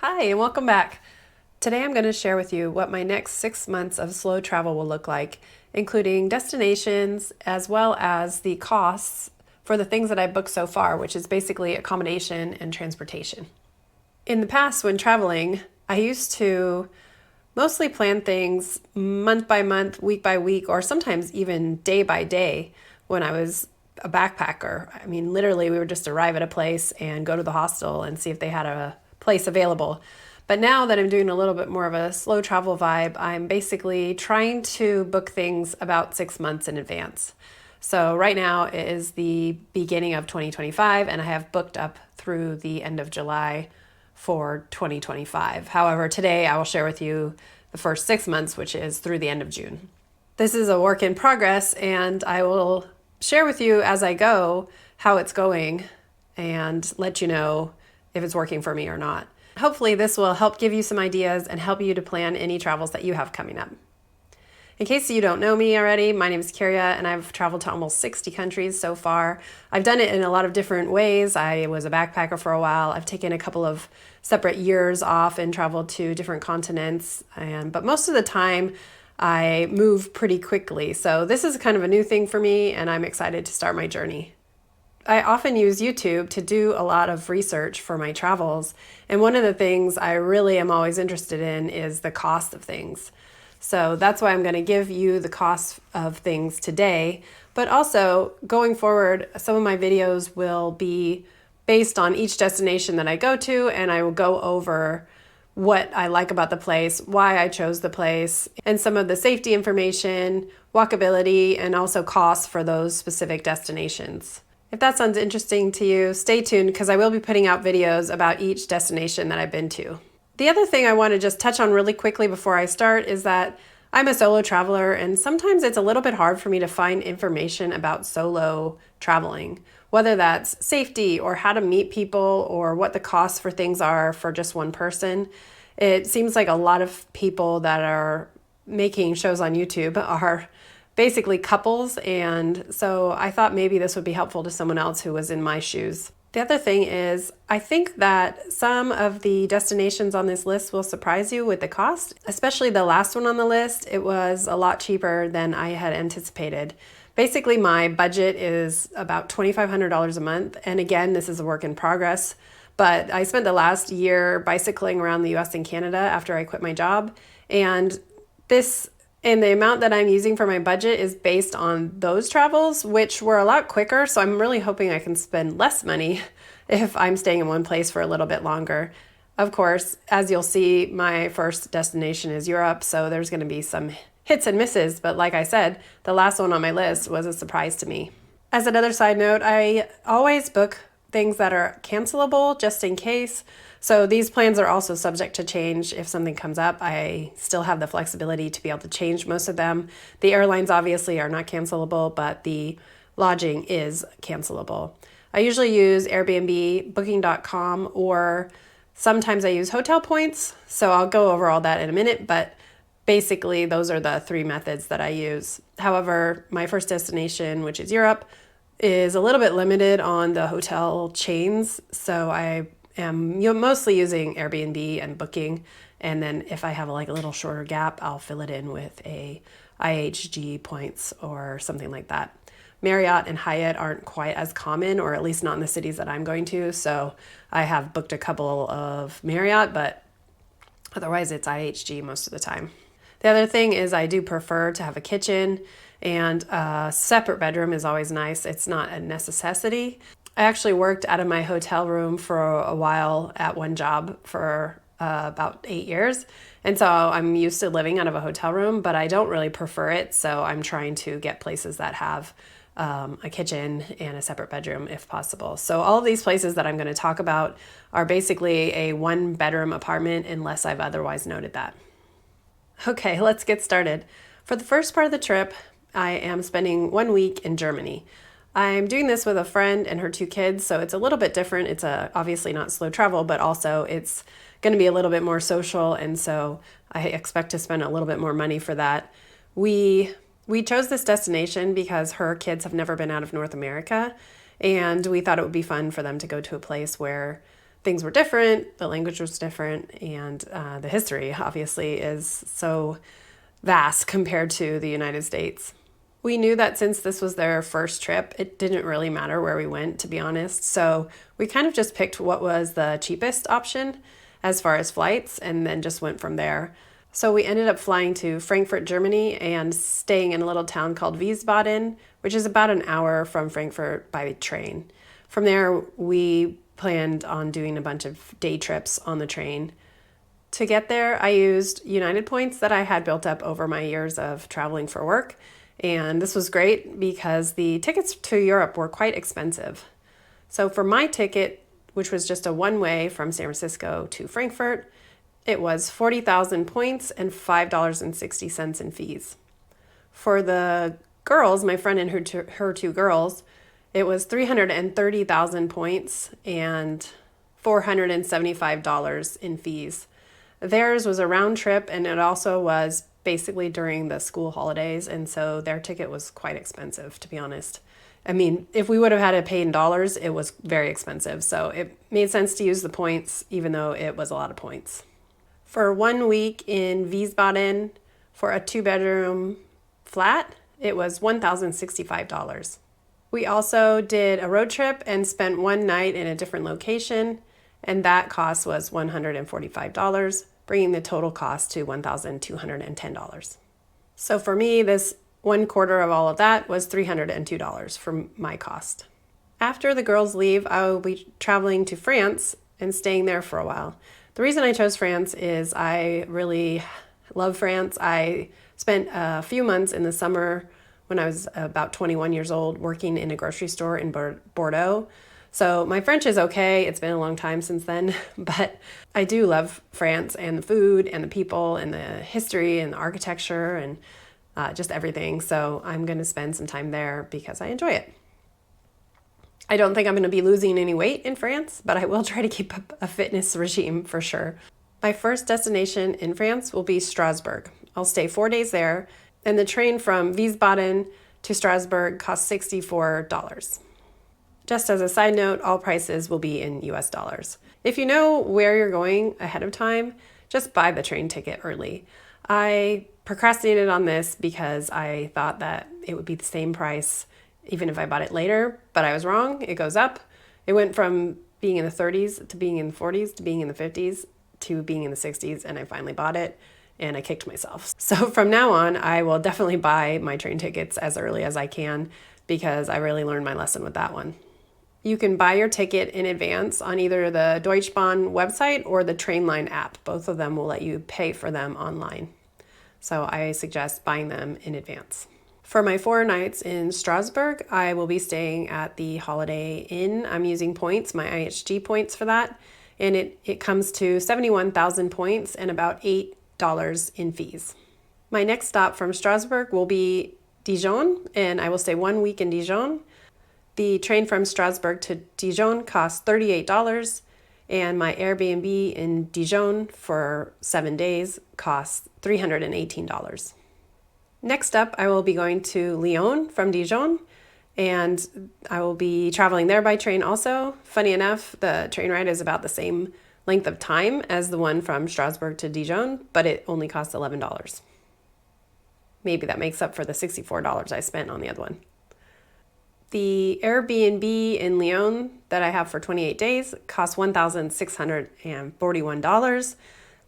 Hi, and welcome back. Today I'm going to share with you what my next 6 months of slow travel will look like, including destinations as well as the costs for the things that I booked so far, which is basically accommodation and transportation. In the past, when traveling, I used to mostly plan things month by month, week by week, or sometimes even day by day when I was a backpacker. I mean, literally, we would just arrive at a place and go to the hostel and see if they had a place available. But now that I'm doing a little bit more of a slow travel vibe, I'm basically trying to book things about 6 months in advance. So right now it is the beginning of 2025, and I have booked up through the end of July for 2025. However, today I will share with you the first 6 months, which is through the end of June. This is a work in progress, and I will share with you as I go how it's going and let you know if it's working for me or not. Hopefully this will help give you some ideas and help you to plan any travels that you have coming up. In case you don't know me already, my name is Kiria, and I've traveled to almost 60 countries so far. I've done it in a lot of different ways. I was a backpacker for a while. I've taken a couple of separate years off and traveled to different continents, but most of the time I move pretty quickly. So this is kind of a new thing for me, and I'm excited to start my journey. I often use YouTube to do a lot of research for my travels, and one of the things I really am always interested in is the cost of things. So that's why I'm going to give you the cost of things today, but also going forward, some of my videos will be based on each destination that I go to, and I will go over what I like about the place, why I chose the place, and some of the safety information, walkability, and also costs for those specific destinations. If that sounds interesting to you, stay tuned because I will be putting out videos about each destination that I've been to. The other thing I want to just touch on really quickly before I start is that I'm a solo traveler, and sometimes it's a little bit hard for me to find information about solo traveling, whether that's safety or how to meet people or what the costs for things are for just one person. It seems like a lot of people that are making shows on YouTube are basically couples, and so I thought maybe this would be helpful to someone else who was in my shoes. The other thing is, I think that some of the destinations on this list will surprise you with the cost, especially the last one on the list. It was a lot cheaper than I had anticipated. Basically, my budget is about $2,500 a month, and again, this is a work in progress, but I spent the last year bicycling around the US and Canada after I quit my job, and the amount that I'm using for my budget is based on those travels, which were a lot quicker. So I'm really hoping I can spend less money if I'm staying in one place for a little bit longer. Of course, as you'll see, my first destination is Europe, so there's going to be some hits and misses. But like I said, the last one on my list was a surprise to me. As another side note, I always book things that are cancelable just in case. So these plans are also subject to change if something comes up. I still have the flexibility to be able to change most of them. The airlines obviously are not cancelable, but the lodging is cancelable. I usually use Airbnb, Booking.com, or sometimes I use hotel points. So I'll go over all that in a minute, but basically those are the three methods that I use. However, my first destination, which is Europe, is a little bit limited on the hotel chains. So I am mostly using Airbnb and Booking, and then if I have like a little shorter gap, I'll fill it in with a IHG points or something like that. Marriott and Hyatt aren't quite as common, or at least not in the cities that I'm going to, so I have booked a couple of Marriott, but otherwise it's IHG most of the time. The other thing is I do prefer to have a kitchen, and a separate bedroom is always nice. It's not a necessity. I actually worked out of my hotel room for a while at one job for about 8 years. And so I'm used to living out of a hotel room, but I don't really prefer it. So I'm trying to get places that have a kitchen and a separate bedroom if possible. So all of these places that I'm going to talk about are basically a 1-bedroom apartment unless I've otherwise noted that. Okay, let's get started. For the first part of the trip, I am spending 1 week in Germany. I'm doing this with a friend and her 2 kids, so it's a little bit different. It's obviously not slow travel, but also it's going to be a little bit more social, and so I expect to spend a little bit more money for that. We chose this destination because her kids have never been out of North America, and we thought it would be fun for them to go to a place where things were different, the language was different, and the history obviously is so vast compared to the United States. We knew that since this was their first trip, it didn't really matter where we went, to be honest. So we kind of just picked what was the cheapest option as far as flights and then just went from there. So we ended up flying to Frankfurt, Germany, and staying in a little town called Wiesbaden, which is about an hour from Frankfurt by train. From there, we planned on doing a bunch of day trips on the train. To get there, I used United points that I had built up over my years of traveling for work. And this was great because the tickets to Europe were quite expensive. So for my ticket, which was just a one-way from San Francisco to Frankfurt, it was 40,000 points and $5.60 in fees. For the girls, my friend and her two girls, it was 330,000 points and $475 in fees. Theirs was a round trip, and it also was basically during the school holidays, and so their ticket was quite expensive, to be honest. I mean, if we would have had to pay in dollars, it was very expensive, so it made sense to use the points, even though it was a lot of points. For 1 week in Wiesbaden, for a 2-bedroom flat, it was $1,065. We also did a road trip and spent one night in a different location, and that cost was $145, bringing the total cost to $1,210. So for me, this 1/4 of all of that was $302 for my cost. After the girls leave, I will be traveling to France and staying there for a while. The reason I chose France is I really love France. I spent a few months in the summer when I was about 21 years old working in a grocery store in Bordeaux. So my French is okay. It's been a long time since then, but I do love France and the food and the people and the history and the architecture and just everything. So I'm going to spend some time there because I enjoy it. I don't think I'm going to be losing any weight in France, but I will try to keep up a fitness regime for sure. My first destination in France will be Strasbourg. I'll stay 4 days there, and the train from Wiesbaden to Strasbourg costs $64. Just as a side note, all prices will be in US dollars. If you know where you're going ahead of time, just buy the train ticket early. I procrastinated on this because I thought that it would be the same price even if I bought it later, but I was wrong. It goes up. It went from being in the 30s to being in the 40s to being in the 50s to being in the 60s, and I finally bought it and I kicked myself. So from now on, I will definitely buy my train tickets as early as I can because I really learned my lesson with that one. You can buy your ticket in advance on either the Deutsche Bahn website or the Trainline app. Both of them will let you pay for them online. So I suggest buying them in advance. For my 4 nights in Strasbourg, I will be staying at the Holiday Inn. I'm using points, my IHG points for that. And it comes to 71,000 points and about $8 in fees. My next stop from Strasbourg will be Dijon, and I will stay 1 week in Dijon. The train from Strasbourg to Dijon costs $38, and my Airbnb in Dijon for 7 days costs $318. Next up, I will be going to Lyon from Dijon, and I will be traveling there by train also. Funny enough, the train ride is about the same length of time as the one from Strasbourg to Dijon, but it only costs $11. Maybe that makes up for the $64 I spent on the other one. The Airbnb in Lyon that I have for 28 days costs $1,641.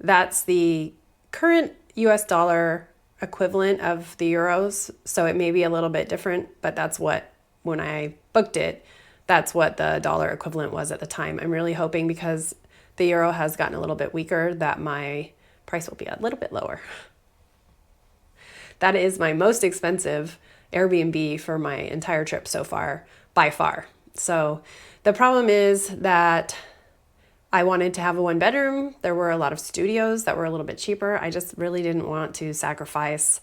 That's the current US dollar equivalent of the euros, so it may be a little bit different, but that's what, when I booked it, that's what the dollar equivalent was at the time. I'm really hoping, because the euro has gotten a little bit weaker, that my price will be a little bit lower. That is my most expensive Airbnb for my entire trip so far, by far. So the problem is that I wanted to have a 1-bedroom. There were a lot of studios that were a little bit cheaper. I just really didn't want to sacrifice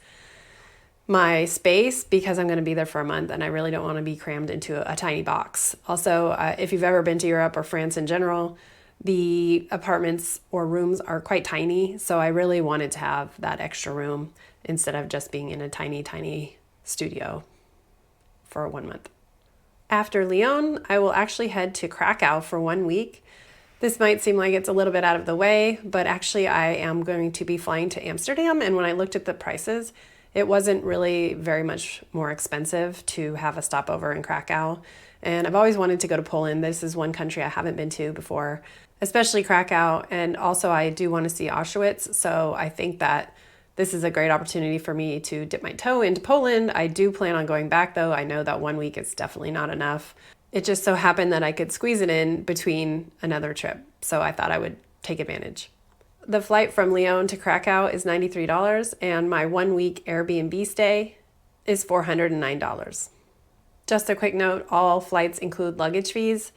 my space because I'm going to be there for a month and I really don't want to be crammed into a tiny box. Also, if you've ever been to Europe or France in general, the apartments or rooms are quite tiny. So I really wanted to have that extra room instead of just being in a tiny, tiny studio for 1 month. After Lyon, I will actually head to Krakow for 1 week. This might seem like it's a little bit out of the way, but actually I am going to be flying to Amsterdam, and when I looked at the prices, it wasn't really very much more expensive to have a stopover in Krakow. And I've always wanted to go to Poland. This is one country I haven't been to before, especially Krakow, and also I do want to see Auschwitz, so I think that this is a great opportunity for me to dip my toe into Poland. I do plan on going back though. I know that 1 week is definitely not enough. It just so happened that I could squeeze it in between another trip, so I thought I would take advantage. The flight from Lyon to Krakow is $93, and my 1 week Airbnb stay is $409. Just a quick note, all flights include luggage fees,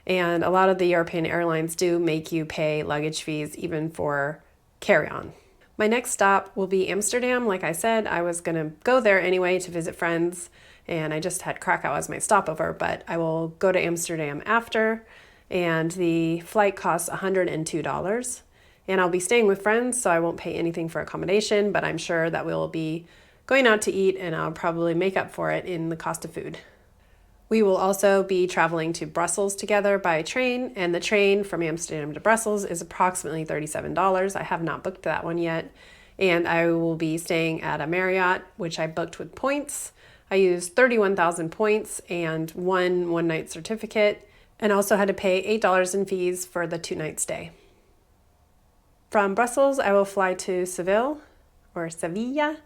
and a lot of the European airlines do make you pay luggage fees even for carry-on. My next stop will be Amsterdam. Like I said, I was gonna go there anyway to visit friends, and I just had Krakow as my stopover, but I will go to Amsterdam after, and the flight costs $102. And I'll be staying with friends, so I won't pay anything for accommodation, but I'm sure that we'll be going out to eat, and I'll probably make up for it in the cost of food. We will also be traveling to Brussels together by train, and the train from Amsterdam to Brussels is approximately $37. I have not booked that one yet, and I will be staying at a Marriott, which I booked with points. I used 31,000 points and one night certificate, and also had to pay $8 in fees for the 2-night stay. From Brussels, I will fly to Seville, or Sevilla,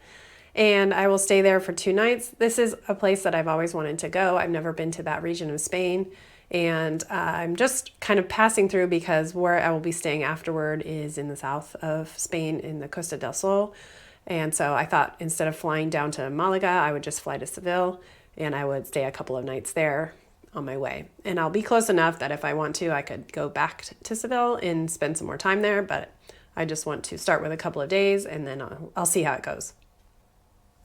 and I will stay there for 2 nights. This is a place that I've always wanted to go. I've never been to that region of Spain, and I'm just kind of passing through because where I will be staying afterward is in the south of Spain in the Costa del Sol. And so I thought instead of flying down to Malaga, I would just fly to Seville, and I would stay a couple of nights there on my way. And I'll be close enough that if I want to, I could go back to Seville and spend some more time there, but I just want to start with a couple of days, and then I'll see how it goes.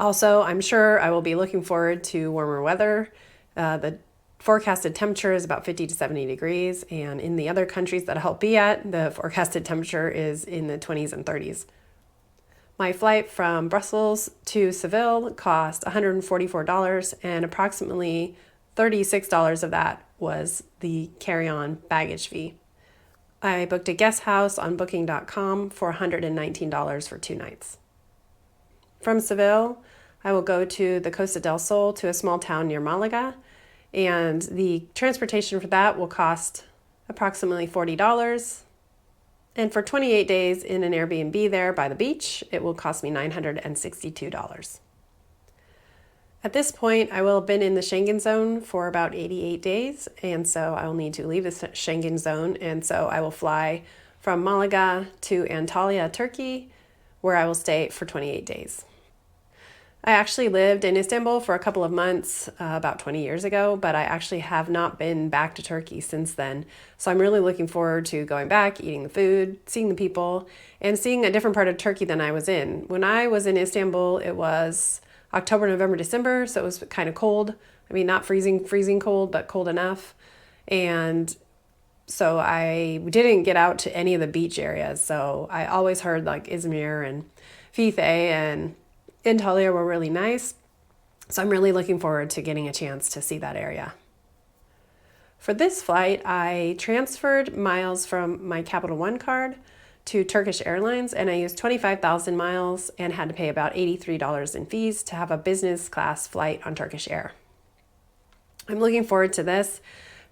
Also, I'm sure I will be looking forward to warmer weather. The forecasted temperature is about 50 to 70 degrees, and in the other countries that I'll be at, the forecasted temperature is in the 20s and 30s. My flight from Brussels to Seville cost $144, and approximately $36 of that was the carry-on baggage fee. I booked a guest house on booking.com for $119 for 2 nights. From Seville, I will go to the Costa del Sol to a small town near Malaga, and the transportation for that will cost approximately $40. And for 28 days in an Airbnb there by the beach, it will cost me $962. At this point, I will have been in the Schengen zone for about 88 days, and so I will need to leave the Schengen zone, and so I will fly from Malaga to Antalya, Turkey, where I will stay for 28 days. I actually lived in Istanbul for a couple of months about 20 years ago, but I actually have not been back to Turkey since then. So I'm really looking forward to going back, eating the food, seeing the people, and seeing a different part of Turkey than I was in. When I was in Istanbul, it was October, November, December, so it was kind of cold. I mean, not freezing cold, but cold enough. And so I didn't get out to any of the beach areas. So I always heard like Izmir and Fethiye and Antalya were really nice. So I'm really looking forward to getting a chance to see that area. For this flight, I transferred miles from my Capital One card to Turkish Airlines, and I used 25,000 miles and had to pay about $83 in fees to have a business class flight on Turkish Air. I'm looking forward to this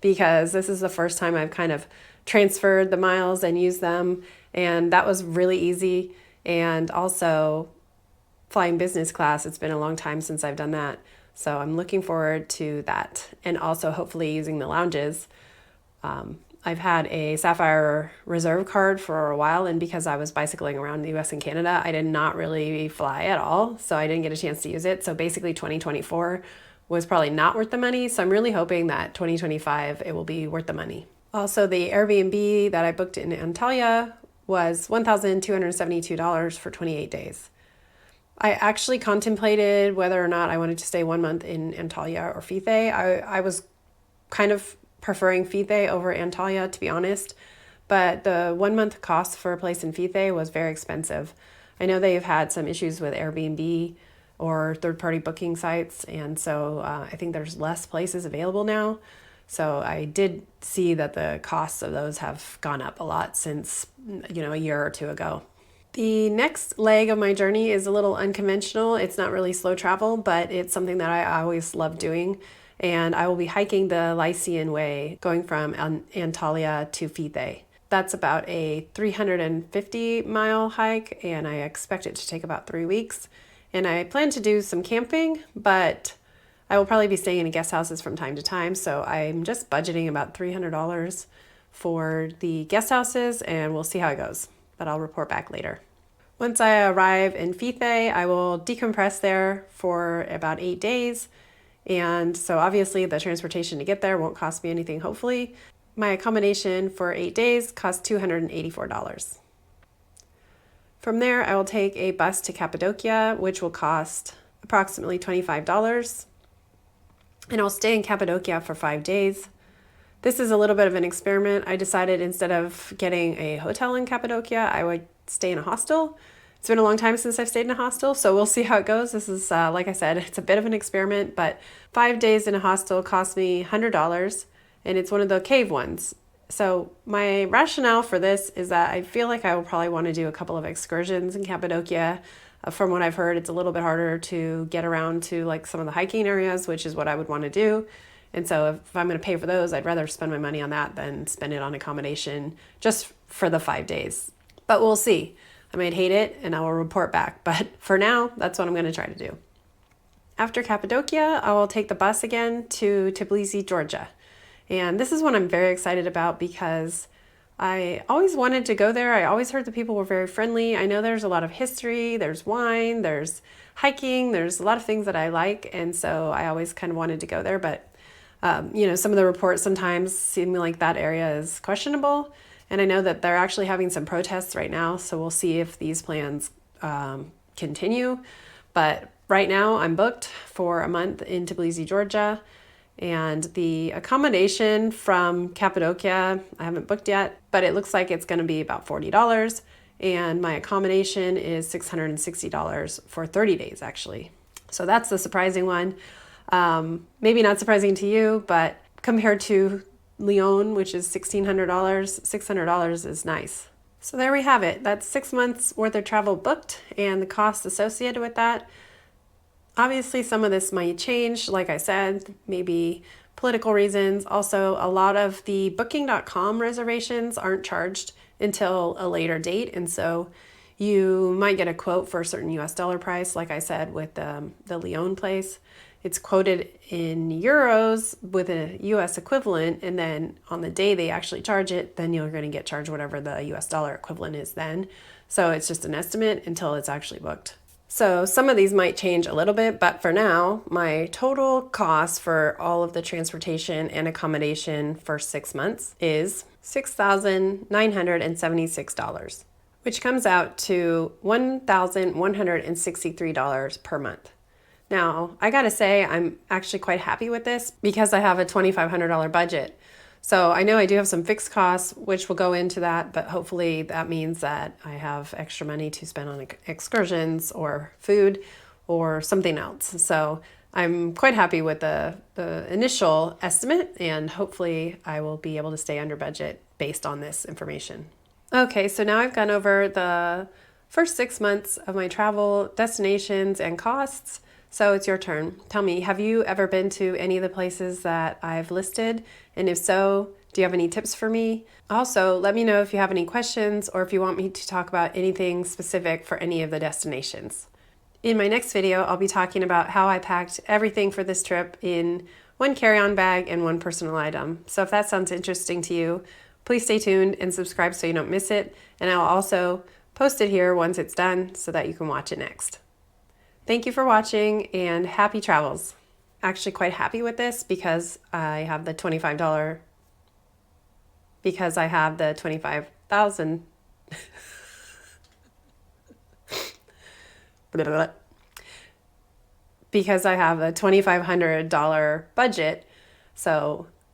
because this is the first time I've kind of transferred the miles and used them, and that was really easy. And also flying business class, it's been a long time since I've done that, so I'm looking forward to that, and also hopefully using the lounges. I've had a Sapphire Reserve card for a while, and because I was bicycling around the US and Canada, I did not really fly at all, so I didn't get a chance to use it. So basically 2024 was probably not worth the money, so I'm really hoping that 2025 it will be worth the money. Also, the Airbnb that I booked in Antalya was $1,272 for 28 days. I actually contemplated whether or not I wanted to stay 1 month in Antalya or Fethiye. I was kind of preferring Fethiye over Antalya, to be honest, but the 1 month cost for a place in Fethiye was very expensive. I know they've had some issues with Airbnb or third-party booking sites, and so I think there's less places available now. So I did see that the costs of those have gone up a lot since, a year or two ago. The next leg of my journey is a little unconventional. It's not really slow travel, but it's something that I always love doing. And I will be hiking the Lycian Way, going from Antalya to Fethiye. That's about a 350-mile hike, and I expect it to take about 3 weeks. And I plan to do some camping, but I will probably be staying in guest houses from time to time. So I'm just budgeting about $300 for the guest houses, and we'll see how it goes. But I'll report back later. Once I arrive in Fethiye, I will decompress there for about 8 days. And so obviously the transportation to get there won't cost me anything, hopefully. My accommodation for 8 days costs $284. From there, I will take a bus to Cappadocia, which will cost approximately $25. And I'll stay in Cappadocia for 5 days. This is a little bit of an experiment. I decided instead of getting a hotel in Cappadocia, I would stay in a hostel. It's been a long time since I've stayed in a hostel, so we'll see how it goes. This is, like I said, it's a bit of an experiment, but 5 days in a hostel cost me $100, and it's one of the cave ones. So my rationale for this is that I feel like I will probably want to do a couple of excursions in Cappadocia. From what I've heard, it's a little bit harder to get around to like some of the hiking areas, which is what I would want to do. And so if I'm going to pay for those, I'd rather spend my money on that than spend it on accommodation just for the 5 days. But we'll see. I might hate it and I will report back. But for now, that's what I'm going to try to do. After Cappadocia, I will take the bus again to Tbilisi, Georgia. And this is one I'm very excited about because I always wanted to go there. I always heard the people were very friendly. I know there's a lot of history, there's wine, there's hiking, there's a lot of things that I like. And so I always kind of wanted to go there. But some of the reports sometimes seem like that area is questionable. And I know that they're actually having some protests right now. So we'll see if these plans continue. But right now I'm booked for a month in Tbilisi, Georgia. And the accommodation from Cappadocia, I haven't booked yet, but it looks like it's going to be about $40. And my accommodation is $660 for 30 days, actually. So that's the surprising one. Maybe not surprising to you, but compared to Lyon, which is $1,600, $600 is nice. So there we have it. That's 6 months worth of travel booked and the costs associated with that. Obviously, some of this might change, like I said, maybe political reasons. Also, a lot of the booking.com reservations aren't charged until a later date. And so you might get a quote for a certain US dollar price, like I said, with the Lyon place. It's quoted in euros with a US equivalent. And then on the day they actually charge it, then you're going to get charged whatever the US dollar equivalent is then. So it's just an estimate until it's actually booked. So some of these might change a little bit, but for now, my total cost for all of the transportation and accommodation for 6 months is $6,976, which comes out to $1,163 per month. Now, I gotta say, I'm actually quite happy with this because I have a $2,500 budget. So I know I do have some fixed costs, which will go into that, but hopefully that means that I have extra money to spend on excursions or food or something else. So I'm quite happy with the initial estimate, and hopefully I will be able to stay under budget based on this information. Okay, so now I've gone over the first 6 months of my travel destinations and costs. So it's your turn. Tell me, have you ever been to any of the places that I've listed? And if so, do you have any tips for me? Also, let me know if you have any questions or if you want me to talk about anything specific for any of the destinations. In my next video, I'll be talking about how I packed everything for this trip in one carry-on bag and one personal item. So if that sounds interesting to you, please stay tuned and subscribe so you don't miss it. And I'll also post it here once it's done so that you can watch it next. Thank you for watching and happy travels. Actually quite happy with this because I have the $25,000 because I have the 25,000 because I have a $2,500 budget. So